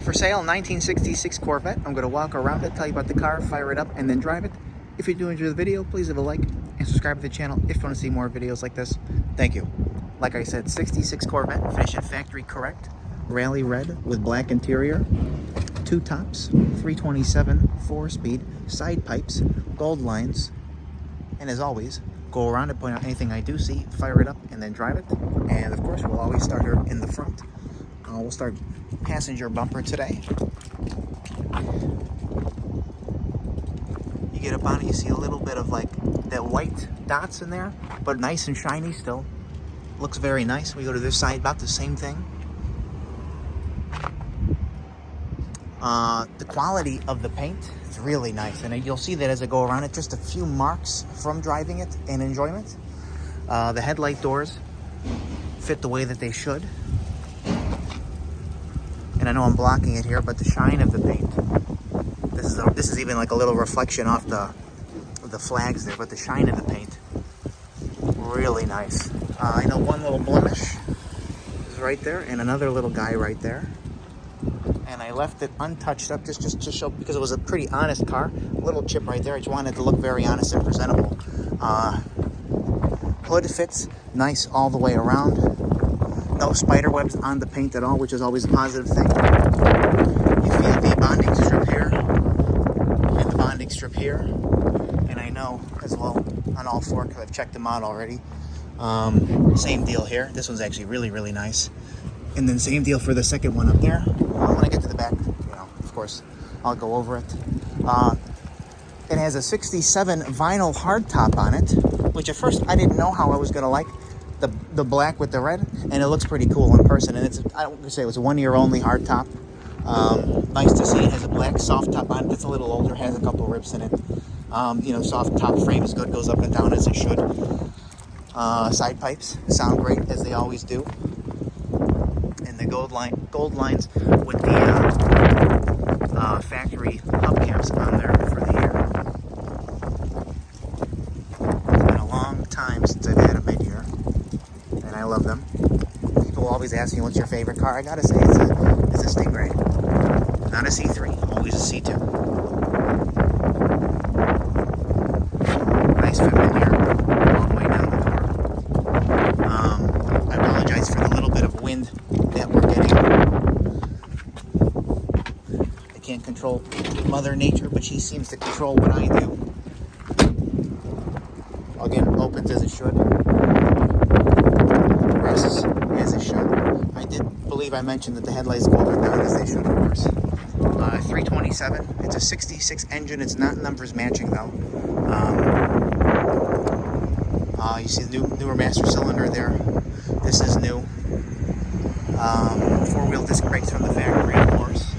For sale, 1966 Corvette. I'm going to walk around it, tell you about the car, fire it up, and then drive it. If you do enjoy the video, please leave a like and subscribe to the channel if you want to see more videos like this. Thank you. Like I said, 66 Corvette, finish it factory correct. Rally red with black interior. 2 tops, 327, 4-speed, side pipes, gold lines. And as always, go around and point out anything I do see, fire it up, and then drive it. And of course, we'll always start here in the front. We'll start passenger bumper today. You get up on it, you see a little bit of like that white dots in there, but nice and shiny still. Looks very nice. We go to this side, about the same thing. The quality of the paint is really nice, and you'll see that as I go around it, just a few marks from driving it and enjoyment. The headlight doors fit the way that they should. And I know I'm blocking it here, but the shine of the paint, this is even like a little reflection off the flags there, but the shine of the paint, really nice. I know one little blemish is right there, and another little guy right there. And I left it untouched up just to show, because it was a pretty honest car. A little chip right there. I just wanted it to look very honest and presentable. Hood fits nice all the way around. No spider webs on the paint at all, which is always a positive thing. You feel the bonding strip here and the bonding strip here. And I know as well on all 4, because I've checked them out already. Same deal here. This one's actually really, really nice. And then same deal for the second one up there. When I get to the back, of course, I'll go over it. It has a 67 vinyl hardtop on it, which at first I didn't know how I was going to like the black with the red, and it looks pretty cool in person. And it's, I would say it was a 1 year only hardtop. Nice to see. It has a black soft top on it. It's a little older, has a couple rips in it. Soft top frame is good, goes up and down as it should. Side pipes sound great, as they always do. And the gold lines with the factory hubcaps on there for the air. It's been a long time since I've had them in here, and I love them. People always ask me, what's your favorite car? I gotta say it's a Stingray. Not a C3, always a C2. Nice familiar all the way down the door. I apologize for the little bit of wind that we're getting. I can't control Mother Nature, but she seems to control what I do. Again, opens as it should. Rests as it should. I did believe I mentioned that the headlights go up and down as they should, of course. 327. It's a 66 engine. It's not numbers matching though. You see the newer master cylinder there. This is new. 4-wheel disc brakes from the factory, of course.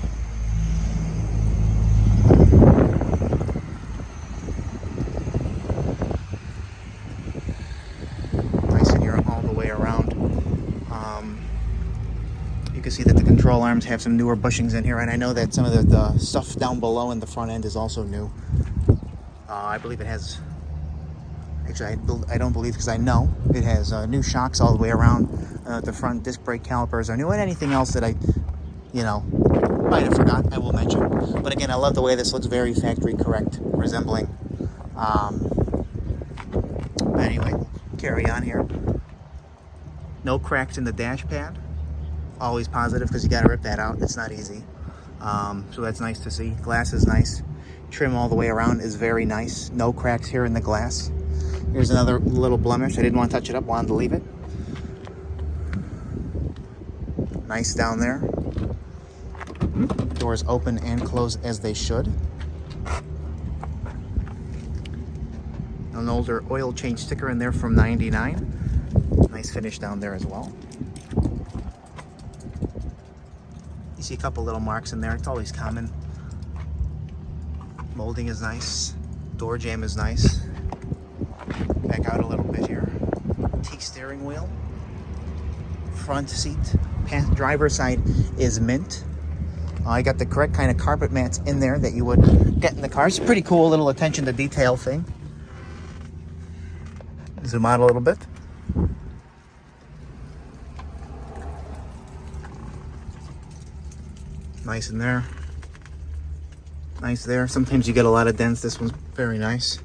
Nice in here all the way around. You can see that the control arms have some newer bushings in here, and I know that some of the stuff down below in the front end is also new. I believe it has... Actually, I don't believe, because I know it has new shocks all the way around. The front disc brake calipers are new, and anything else that I, might have forgot, I will mention. But again, I love the way this looks, very factory correct, resembling. But anyway, carry on here. No cracks in the dash pad. Always positive, because you got to rip that out. It's not easy. So that's nice to see. Glass is nice. Trim all the way around is very nice. No cracks here in the glass. Here's another little blemish. I didn't want to touch it up, wanted to leave it. Nice down there. Doors open and close as they should. An older oil change sticker in there from '99. Nice finish down there as well. You see a couple little marks in there. It's always common. Molding is nice. Door jamb is nice. Back out a little bit here. Teak steering wheel. Front seat. Driver's side is mint. I got the correct kind of carpet mats in there that you would get in the car. It's a pretty cool little attention to detail thing. Zoom out a little bit. Nice in there. Nice there. Sometimes you get a lot of dents. This one's very nice.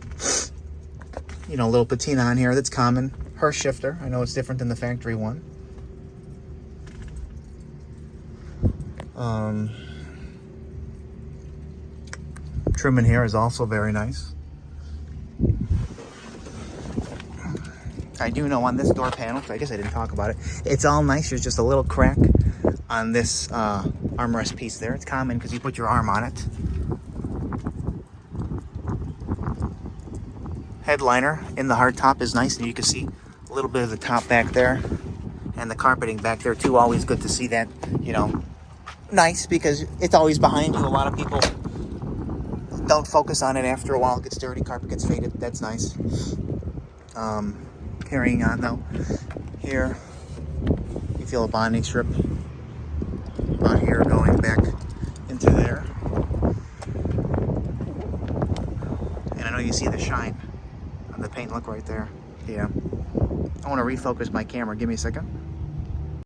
You know, a little patina on here. That's common. Her shifter. I know it's different than the factory one. Trim in here is also very nice. I do know on this door panel, I guess I didn't talk about it, it's all nice. There's just a little crack on this armrest piece there. It's common because you put your arm on it. Headliner in the hardtop is nice, and you can see a little bit of the top back there and the carpeting back there too. Always good to see that, you know, nice, because it's always behind you. A lot of people don't focus on it. After a while it gets dirty, carpet gets faded. That's nice. Carrying on though, here you feel a bonding strip about here going back into there, and I know you see the shine on the paint. Look right there. Yeah, I want to refocus my camera. Give me a second.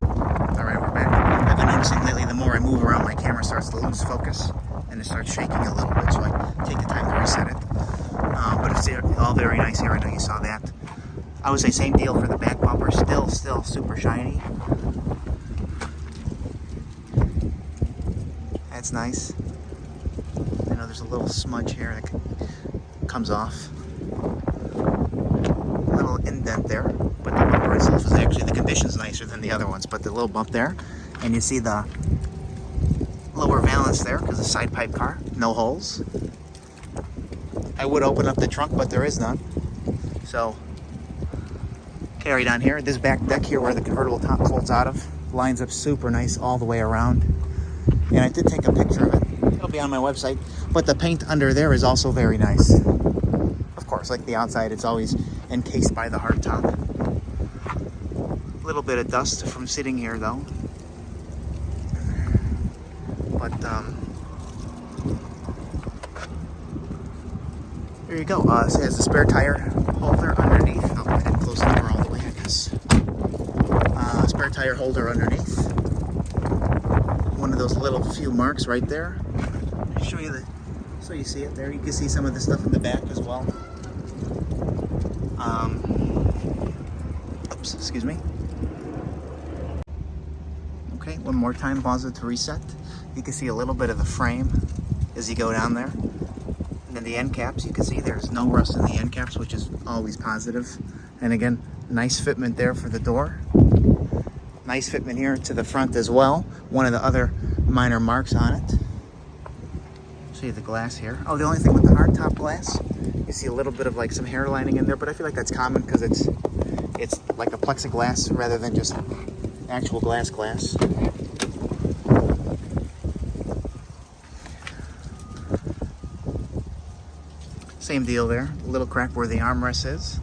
All right, we're back. I've been noticing lately, the more I move around, my camera starts to lose focus and it starts shaking a little bit, so I take the time to reset it. But it's all very nice here. I know you saw that. I would say same deal for the back bumper. Still super shiny. That's nice. I know there's a little smudge here that comes off. A little indent there, but the bumper itself is actually, the condition's nicer than the other ones, but the little bump there, and you see the lower valance there because it's a side pipe car, no holes. I would open up the trunk, but there is none. So carried on here, this back deck here where the convertible top folds out of, lines up super nice all the way around. And I did take a picture of it. It'll be on my website. But the paint under there is also very nice. Of course, like the outside, it's always encased by the hard top. A little bit of dust from sitting here though. But there you go. It has a spare tire holder underneath. Oh, I didn't close the door all the way, I guess. Spare tire holder underneath. One of those little few marks right there. I'll show you so you see it there. You can see some of the stuff in the back as well. Oops, excuse me. Okay, one more time, pause it to reset. You can see a little bit of the frame as you go down there. And then the end caps, you can see there's no rust in the end caps, which is always positive. And again, nice fitment there for the door. Nice fitment here to the front as well. One of the other minor marks on it. See the glass here. Oh, the only thing with the hardtop glass, you see a little bit of like some hair lining in there, but I feel like that's common because it's like a plexiglass rather than just actual glass. Same deal there. A little crack where the armrest is.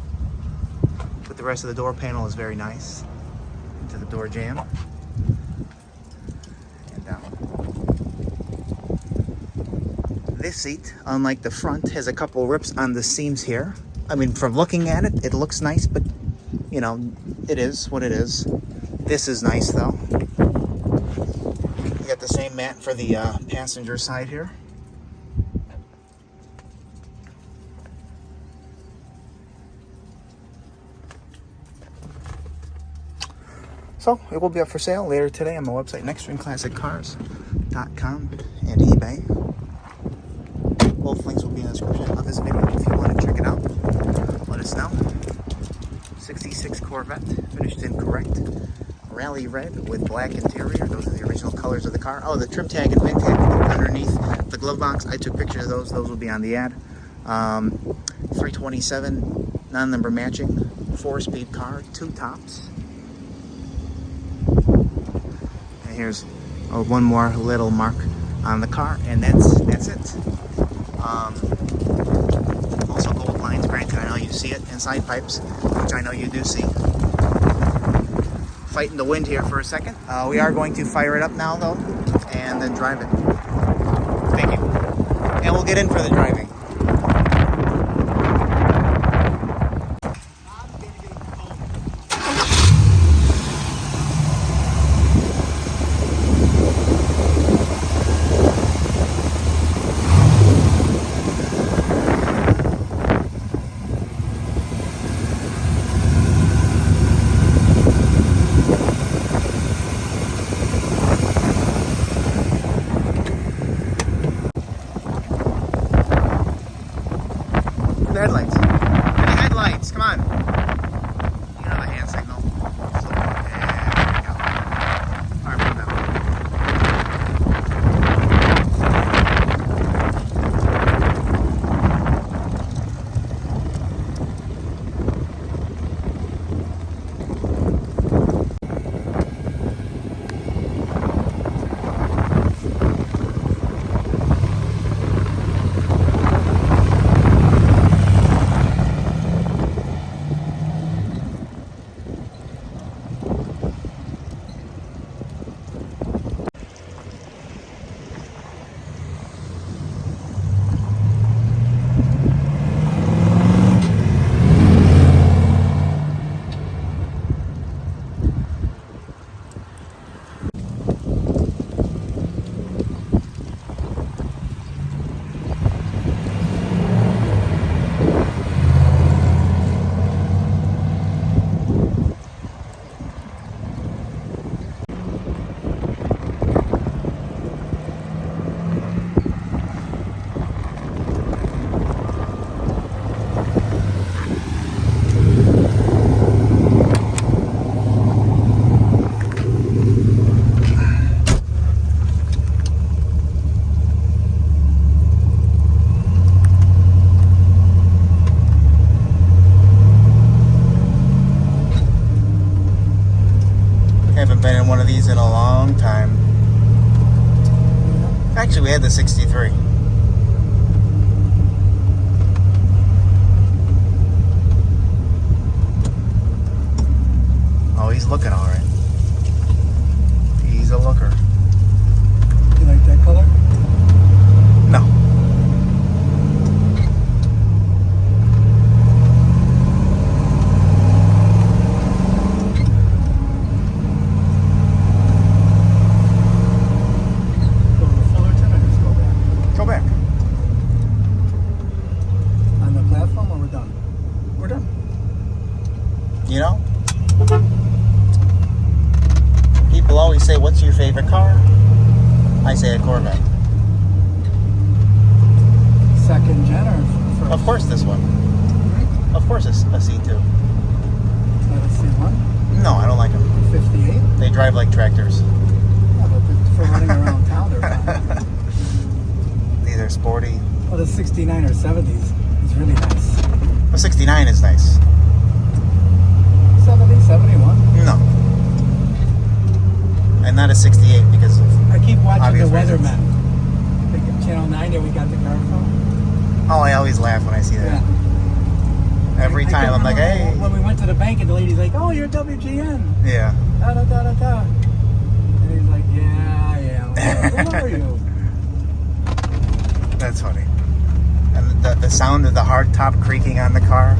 But the rest of the door panel is very nice. Into the door jamb. And down. This seat, unlike the front, has a couple rips on the seams here. I mean, from looking at it, it looks nice, but, you know, it is what it is. This is nice, though. You got the same mat for the passenger side here. So, it will be up for sale later today on my website, nextstreamclassiccars.com and eBay. Both links will be in the description of this video if you want to check it out. Let us know. 66 Corvette, finished in correct rally red with black interior. Those are the original colors of the car. Oh, the trim tag and VIN tag underneath the glove box. I took pictures of those. Those will be on the ad. 327, non-number matching, 4-speed car, 2 tops. Here's one more little mark on the car, and that's it. Also gold lines, granted, I know you see it, and side pipes, which I know you do see. Fighting the wind here for a second. We are going to fire it up now, though, and then drive it. Thank you. And we'll get in for the driving. The headlights. Give me headlights. Come on. You know the hand signal. Slow down. There we go. All right, put them down. Haven't been in one of these in a long time. Actually, we had the 63. Oh, he's looking all right. He's a looker. You like that color? No. Go back. On the platform, or we're done? We're done. You know? People always say, what's your favorite car? I say a Corvette. Second gen or first? Of course this one. Of course it's a C2. Not a C1? No, I don't like them. 58? They drive like tractors. Yeah, but for running around town, they're fine. These are sporty. Well, the 69 or 70s is really nice. The 69 is nice. 70, 71? No. And not a 68 because of I keep watching obvious the reasons. Weathermen. Like Channel 9 that we got the car from. Oh, I always laugh when I see that. Yeah. Every time I'm like, hey. When we went to the bank and the lady's like, oh, you're WGN. Yeah. Da da da da da. And he's like, yeah, I am. Who are you? That's funny. And the sound of the hard top creaking on the car.